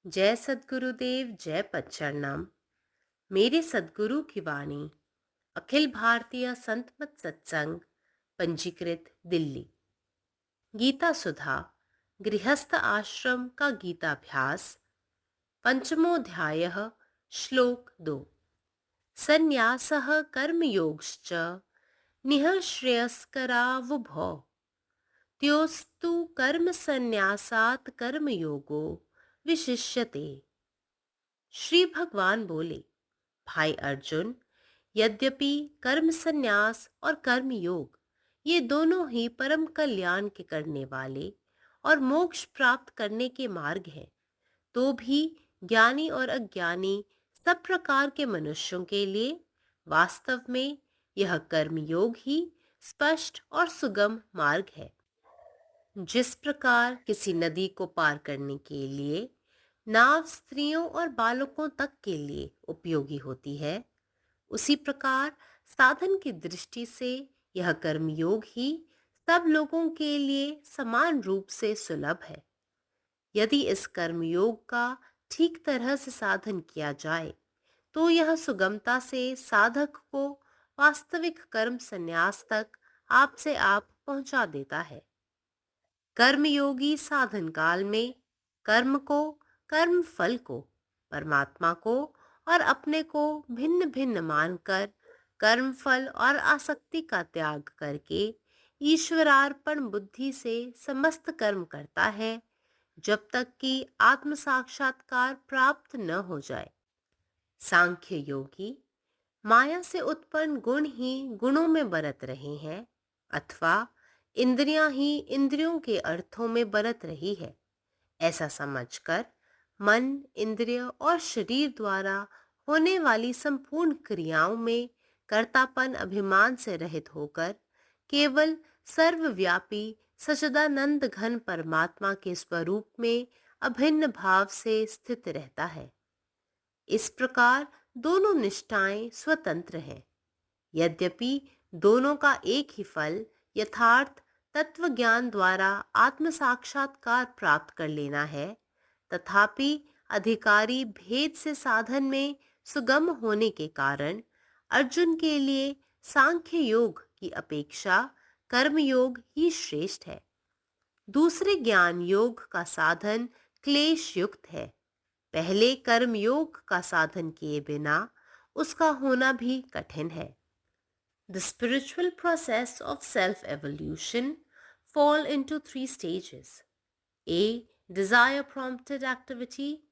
जय सद्गुरुदेव, जय पच्चरणम। मेरे सद्गुरु की वाणी अखिल भारतीय संत मत सत्संग, पंजीकृत दिल्ली। गीता सुधा, गृहस्थ आश्रम का गीताभ्यास, पंचमोऽध्यायः, श्लोक 2। संन्यासः कर्मयोगश्च निःश्रेयस्करावुभौ, त्योस्तु कर्म संन्यासात् कर्मयोगो विशिष्यते। श्री भगवान बोले, भाई अर्जुन, यद्यपि कर्म संन्यास और कर्म योग ये दोनों ही परम कल्याण के करने वाले और मोक्ष प्राप्त करने के मार्ग हैं, तो भी ज्ञानी और अज्ञानी सब प्रकार के मनुष्यों के लिए वास्तव में यह कर्म योग ही स्पष्ट और सुगम मार्ग है। जिस प्रकार किसी नदी को पार करने के लिए नाव स्त्रियों और बालकों तक के लिए उपयोगी होती है, उसी प्रकार साधन की दृष्टि से यह कर्मयोग ही सब लोगों के लिए समान रूप से सुलभ है। यदि इस कर्मयोग का ठीक तरह से साधन किया जाए तो यह सुगमता से साधक को वास्तविक कर्म संन्यास तक आपसे आप पहुंचा देता है। कर्मयोगी साधन काल में कर्म को, कर्म फल को, परमात्मा को और अपने को भिन्न भिन्न मानकर कर्म फल और आसक्ति का त्याग करके ईश्वरार्पण बुद्धि से समस्त कर्म करता है, जब तक कि आत्म साक्षात्कार प्राप्त न हो जाए। सांख्य योगी माया से उत्पन्न गुण ही गुणों में बरत रहे हैं, अथवा इंद्रियां ही इंद्रियों के अर्थों में बरत रही है, ऐसा समझकर मन, इंद्रिय और शरीर द्वारा होने वाली संपूर्ण क्रियाओं में कर्तापन अभिमान से रहित होकर केवल सर्वव्यापी सच्चिदानंद घन परमात्मा के स्वरूप में अभिन्न भाव से स्थित रहता है। इस प्रकार दोनों निष्ठाएं स्वतंत्र हैं। यद्यपि दोनों का एक ही फल यथार्थ तत्व ज्ञान द्वारा आत्म साक्षात्कार प्राप्त कर लेना है, तथापि अधिकारी भेद से साधन में सुगम होने के कारण अर्जुन के लिए सांख्य योग की अपेक्षा कर्म योग ही श्रेष्ठ है। दूसरे ज्ञान योग का साधन क्लेश युक्त है। पहले कर्म योग का साधन किए बिना उसका होना भी कठिन है। The spiritual process of self-evolution fall into three stages. A. Desire prompted activity.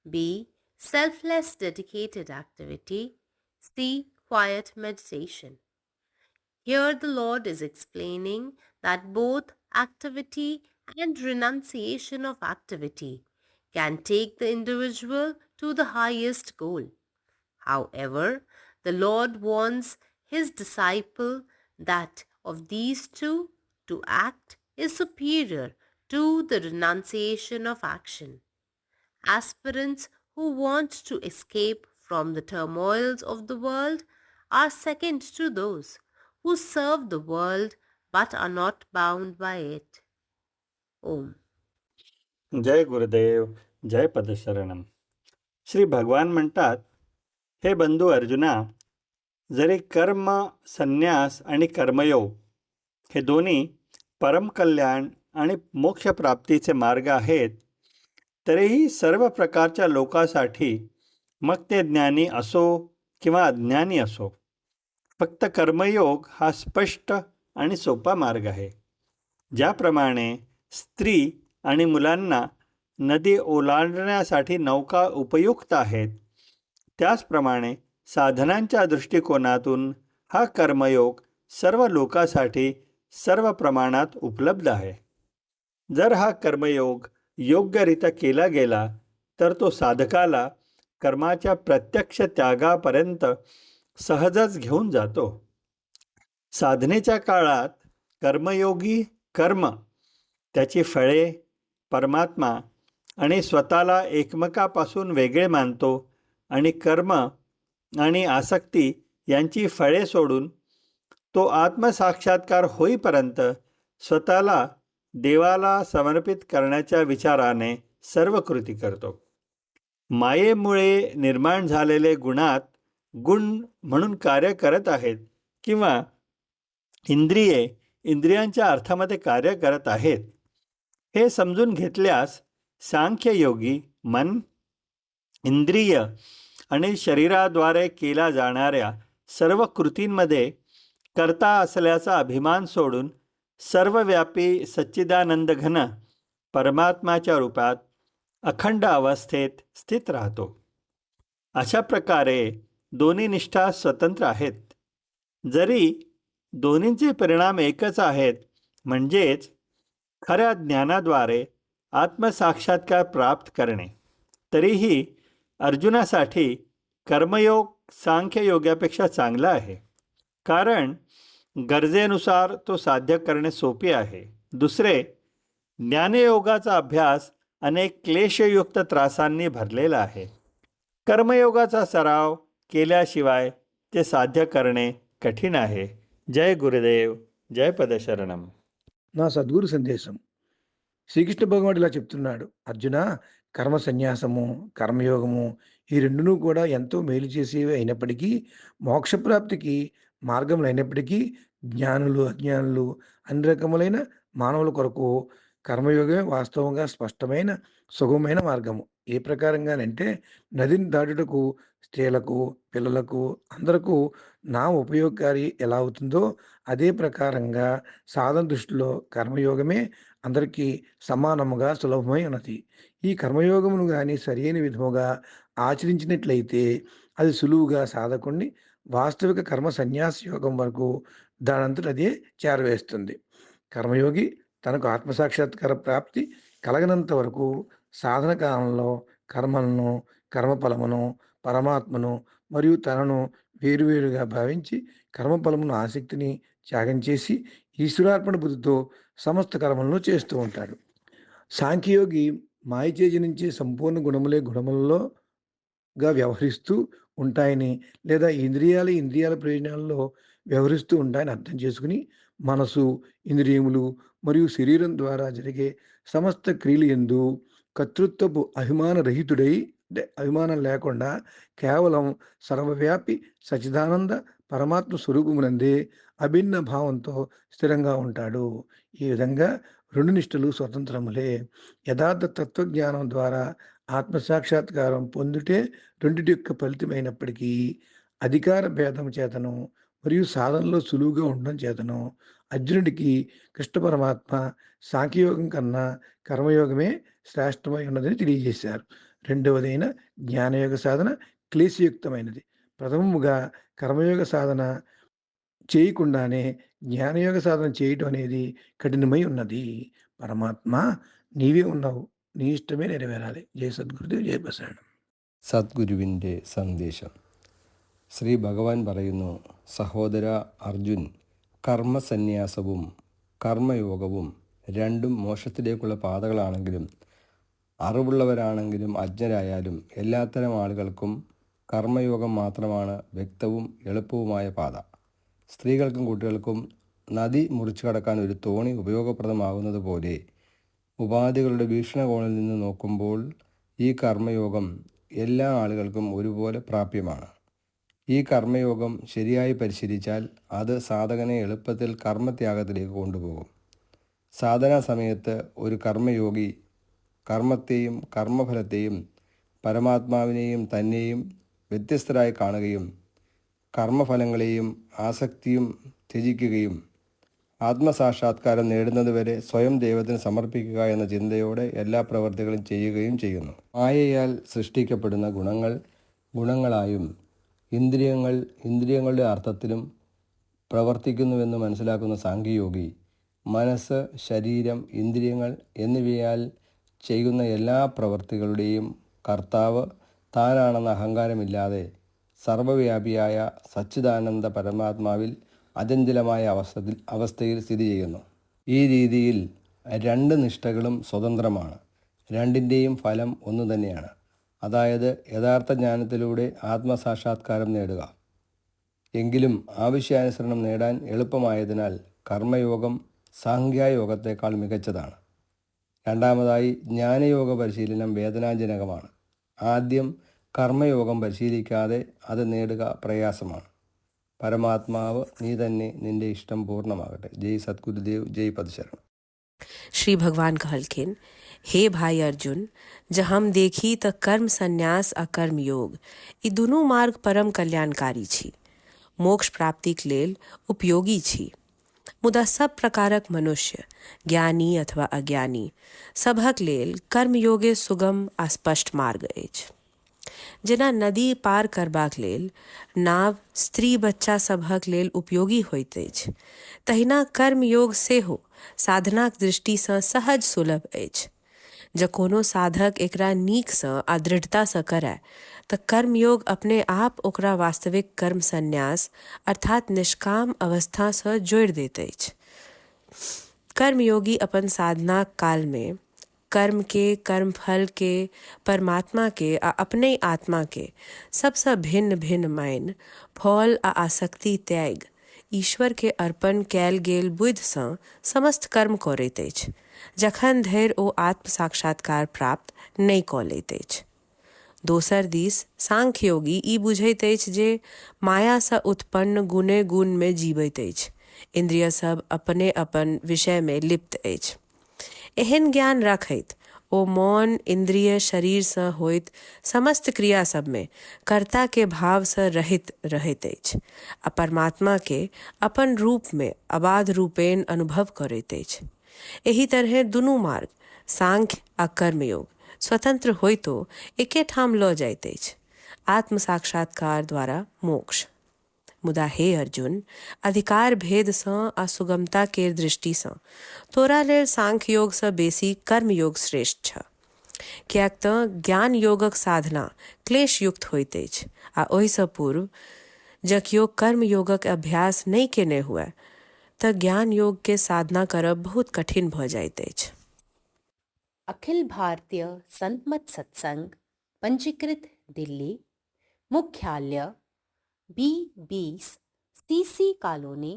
B. Selfless dedicated activity. C. Quiet meditation. Here the Lord is explaining that both activity and renunciation of activity can take the individual to the highest goal. However, the Lord warns his disciple that of these two, to act is superior to the renunciation of action. Aspirants who want to escape from the turmoils of the world are second to those who serve the world but are not bound by it. Om. जय गुरुदेव, जय पदशरणम. श्री भगवान म्हणतात, हे बंधू अर्जुना, जरी कर्म संन्यास आणि कर्मयोग हे दोन्ही परमकल्याण आणि मोक्षप्राप्तीचे मार्ग आहेत, तरीही सर्व प्रकारच्या लोकांसाठी, मग ते ज्ञानी असो किंवा अज्ञानी असो, फक्त कर्मयोग हा स्पष्ट आणि सोपा मार्ग आहे. ज्याप्रमाणे स्त्री आणि मुलांना नदी ओलांडण्यासाठी नौका उपयुक्त आहेत, त्याचप्रमाणे साधनांच्या दृष्टिकोनातून हा कर्मयोग सर्व लोकांसाठी सर्व प्रमाणात उपलब्ध आहे. जर हा कर्मयोग योग्यरित्या केला गेला तर तो साधकाला कर्माच्या प्रत्यक्ष त्यागापर्यंत सहजच घेऊन जातो. साधनेच्या काळात कर्मयोगी कर्म, त्याची फळे, परमात्मा आणि स्वतःला एकमेकापासून वेगळे मानतो आणि कर्म आणि आसक्ती यांची फळे सोडून तो आत्मसाक्षात्कार होईपर्यंत स्वतःला देवाला समर्पित करण्याच्या विचाराने सर्व कृती करतो. मायेमुळे निर्माण झालेले गुणात गुण म्हणून कार्य करत आहेत किंवा इंद्रिये इंद्रियांच्या अर्थामध्ये कार्य करत आहेत, हे समजून घेतल्यास सांख्ययोगी मन, इंद्रिय आणि शरीराद्वारे केल्या जाणाऱ्या सर्व कृतींमध्ये कर्ता असल्याचा अभिमान सोडून सर्वव्यापी सच्चिदानंद घन परमात्म्याच्या रूपात अखंड अवस्थेत स्थित राहतो. अशा प्रकारे दोन्ही निष्ठा स्वतंत्र आहेत. जरी दोन्हींचे परिणाम एकच आहेत, म्हणजेच खऱ्या ज्ञानाद्वारे आत्मसाक्षात्कार प्राप्त करणे, तरीही अर्जुनासाठी कर्मयोग सांख्ययोगापेक्षा चांगला आहे. कारण गरजेनुसार तो साध्य करणे सोपे आहे. दुसरे, ज्ञानयोगाचा अभ्यास अनेक क्लेशयुक्त त्रासांनी भरलेला आहे. कर्मयोगाचा सराव केल्याशिवाय ते साध्य करणे कठीण आहे. जय गुरुदेव, जय पदशरणम. నా సద్గురు సందేశం. శ్రీకృష్ణ భగవానుడు ఇలా చెప్తున్నాడు, అర్జున, కర్మ సన్యాసము, కర్మయోగము ఈ రెండును కూడా ఎంతో మేలు చేసేవి అయినప్పటికీ, మోక్షప్రాప్తికి మార్గములు అయినప్పటికీ, జ్ఞానులు అజ్ఞానులు అన్ని రకములైన మానవుల కొరకు కర్మయోగమే వాస్తవంగా స్పష్టమైన సుగమమైన మార్గము. ఏ ప్రకారంగానంటే, నదిని దాటుటకు స్త్రీలకు, పిల్లలకు అందరకు నా ఉపయోగకారి ఎలా అవుతుందో, అదే ప్రకారంగా సాధన దృష్టిలో కర్మయోగమే అందరికీ సమానముగా సులభమై ఉన్నది. ఈ కర్మయోగమును గాని సరియైన విధముగా ఆచరించినట్లయితే అది సులువుగా సాధకుడిని వాస్తవిక కర్మ సన్యాస యోగం వరకు దానంతట అదే చేరవేస్తుంది. కర్మయోగి తనకు ఆత్మసాక్షాత్కార ప్రాప్తి కలగనంత వరకు సాధన కాలంలో కర్మలను, కర్మఫలమును, పరమాత్మను మరియు తనను వేరువేరుగా భావించి కర్మఫలమును ఆసక్తిని త్యాగం చేసి ఈశ్వరార్పణ బుద్ధితో సమస్త కర్మలను చేస్తూ ఉంటాడు. సాంఖ్యయోగి మాయచే జనించే సంపూర్ణ గుణములే గుణములలోగా వ్యవహరిస్తూ ఉంటాయని, లేదా ఇంద్రియాల ప్రయోజనాల్లో వ్యవహరిస్తూ ఉంటాయని అర్థం చేసుకుని, మనసు, ఇంద్రియములు మరియు శరీరం ద్వారా జరిగే సమస్త క్రియలు యందు కర్తృత్వపు అభిమానరహితుడై, అంటే అభిమానం లేకుండా కేవలం సర్వవ్యాపి సచ్చిదానంద పరమాత్మ స్వరూపమునందే అభిన్న భావంతో స్థిరంగా ఉంటాడు. ఈ విధంగా రెండు నిష్ఠలు స్వతంత్రములే. యథార్థ తత్వజ్ఞానం ద్వారా ఆత్మసాక్షాత్కారం పొందుటే రెండిటి యొక్క ఫలితమైనప్పటికీ, అధికార భేదం చేతను మరియు సాధనలో సులువుగా ఉండడం చేతను అర్జునుడికి కృష్ణ పరమాత్మ సాంఖ్యయోగం కన్నా కర్మయోగమే శ్రేష్టమై ఉన్నదని తెలియజేశారు. రెండవదైన జ్ఞానయోగ సాధన క్లేశయుక్తమైనది. ప్రథమముగా కర్మయోగ సాధన చేయకుండానే జ్ఞానయోగ సాధన చేయటం అనేది కఠినమై ఉన్నది. పరమాత్మ నీవే ఉన్నావు, నీ ఇష్టమే నెరవేరాలి. జయ సద్గురుదేవ్, జయ ప్రసాదం. സദ്ഗുരുവിൻ്റെ സന്ദേശം. ശ്രീ ഭഗവാൻ പറയുന്നു, സഹോദര അർജുൻ, കർമ്മസന്യാസവും കർമ്മയോഗവും രണ്ടും മോക്ഷത്തിലേക്കുള്ള പാതകളാണെങ്കിലും അറിവുള്ളവരാണെങ്കിലും അജ്ഞരായാലും എല്ലാത്തരം ആളുകൾക്കും കർമ്മയോഗം മാത്രമാണ് വ്യക്തവും എളുപ്പവുമായ പാത. സ്ത്രീകൾക്കും കുട്ടികൾക്കും നദി മുറിച്ചു കടക്കാൻ ഒരു തോണി ഉപയോഗപ്രദമാകുന്നത് പോലെ ഉപാധികളുടെ വീക്ഷണകോണിൽ നിന്ന് നോക്കുമ്പോൾ ഈ കർമ്മയോഗം എല്ലാ ആളുകൾക്കും ഒരുപോലെ പ്രാപ്യമാണ്. ഈ കർമ്മയോഗം ശരിയായി പരിശീലിച്ചാൽ അത് സാധകനെ എളുപ്പത്തിൽ കർമ്മത്യാഗത്തിലേക്ക് കൊണ്ടുപോകും. സാധനാ സമയത്ത് ഒരു കർമ്മയോഗി കർമ്മത്തെയും കർമ്മഫലത്തെയും പരമാത്മാവിനെയും തന്നെയും വ്യത്യസ്തരായി കാണുകയും കർമ്മഫലങ്ങളെയും ആസക്തിയും ത്യജിക്കുകയും ആത്മസാക്ഷാത്കാരം നേടുന്നതുവരെ സ്വയം ദൈവത്തിന് സമർപ്പിക്കുക എന്ന ചിന്തയോടെ എല്ലാ പ്രവർത്തികളും ചെയ്യുകയും ചെയ്യുന്നു. മായയാൽ സൃഷ്ടിക്കപ്പെടുന്ന ഗുണങ്ങളായും ഇന്ദ്രിയങ്ങളുടെ അർത്ഥത്തിലും പ്രവർത്തിക്കുന്നുവെന്ന് മനസ്സിലാക്കുന്ന സാംഖ്യയോഗി മനസ്സ്, ശരീരം, ഇന്ദ്രിയങ്ങൾ എന്നിവയാൽ ചെയ്യുന്ന എല്ലാ പ്രവർത്തികളുടെയും കർത്താവ് താനാണെന്ന അഹങ്കാരമില്ലാതെ സർവവ്യാപിയായ സച്ചിദാനന്ദ പരമാത്മാവിൽ അചഞ്ചലമായ അവസ്ഥയിൽ സ്ഥിതി ചെയ്യുന്നു. ഈ രീതിയിൽ രണ്ട് നിഷ്ഠകളും സ്വതന്ത്രമാണ്. രണ്ടിൻ്റെയും ഫലം ഒന്നു തന്നെയാണ്. അതായത് യഥാർത്ഥ ജ്ഞാനത്തിലൂടെ ആത്മസാക്ഷാത്കാരം നേടുക. എങ്കിലും ആവശ്യാനുസരണം നേടാൻ എളുപ്പമായതിനാൽ കർമ്മയോഗം സാംഖ്യയോഗത്തേക്കാൾ മികച്ചതാണ്. രണ്ടാമതായി, ജ്ഞാനയോഗ പരിശീലനം വേദനാജനകമാണ്. ആദ്യം കർമ്മയോഗം പരിശീലിക്കാതെ അത് നേടുക പ്രയാസമാണ്. പരമാത്മാവ് നീ തന്നെ, നിന്റെ ഇഷ്ടം പൂർണ്ണമാകട്ടെ. ജയ് സദ്ഗുരുദേവ്, जय पदशरण। श्री भगवान कहलखिन, हे भाई अर्जुन, जब हम देखी त कर्म संन्यास आ कर्म योग ई दुनू मार्ग परम कल्याणकारी छी, मोक्ष प्राप्ति के लेल उपयोगी छी। मुदा सब प्रकारक मनुष्य, ज्ञानी अथवा अज्ञानी, सभक लेल कर्मयोगे सुगम आ स्पष्ट मार्ग अछि। जेना नदी पार करबाक लेल नाव स्त्री बच्चा सभक लेल उपयोगी होइत अछि, तहिना कर्मयोग सेहो साधनाक दृष्टिसँ सहज सुलभ अछि। जँ कोनो साधक एकरा नीकसँ आ दृढ़तासँ करय तऽ कर्मयोग अपने आप ओकरा वास्तविक कर्म संन्यास अर्थात निष्काम अवस्थासँ जोड़ि दैत अछि। कर्मयोगी अपन साधनाक कालमे कर्म के, कर्मफल के, परमात्मा के आ अपने आत्मा के सबसँ भिन्न भिन्न मानि फल आ आसक्ति त्याग ईश्वर के अर्पण कयल गेल बुद्धिसँ समस्त कर्म करैत अछि, जखन धरि ओ आत्म साक्षात्कार प्राप्त नहि कऽ लैत अछि। दोसर दिस सांख्य योगी ई बुझैत अछि जे मायासँ उत्पन्न गुणे गुणमे जीवैत अछि, इंद्रिय सब अपने अपन विषयमे लिप्त अछि। एहन ज्ञान रखैत ओ मौन इंद्रिय शरीरसँ होइत समस्त क्रिया सबमे कर्ता के भावसँ रहित रहैत अछि आ परमात्मा के अपन रूपमे अबाध रूपेण अनुभव करैत अछि। एही तरहे दुनू मार्ग सांख्य आ कर्मयोग स्वतंत्र होइतो एके ठाम लऽ जाइत अछि, आत्म साक्षात्कार द्वारा मोक्ष। मुदा हे अर्जुन, अधिकार भेदसँ आ सुगमता केर दृष्टिसँ तोरा लेल सांख्य योगसँ बेसी कर्मयोग श्रेष्ठ छ, किएक तऽ ज्ञान योगक साधना क्लेशयुक्त होइत अछि आ ओहिसँ पूर्व जँ केओ कर्मयोगक अभ्यास नहि केने हुए तऽ ज्ञान योग के साधना करब बहुत कठिन भऽ जाइत अछि। अखिल भारतीय संत मत सत्संग पंजीकृत दिल्ली, मुख्यालय B20 CC colony,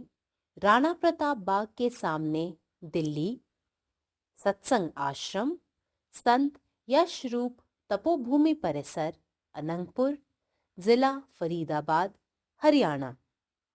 Rana Pratap Bagh के सामने, दिल्ली। सत्संग आश्रम संत यशरूप तपोभूमि परिसर, अनंगपुर, जिला फरीदाबाद, हरियाणा।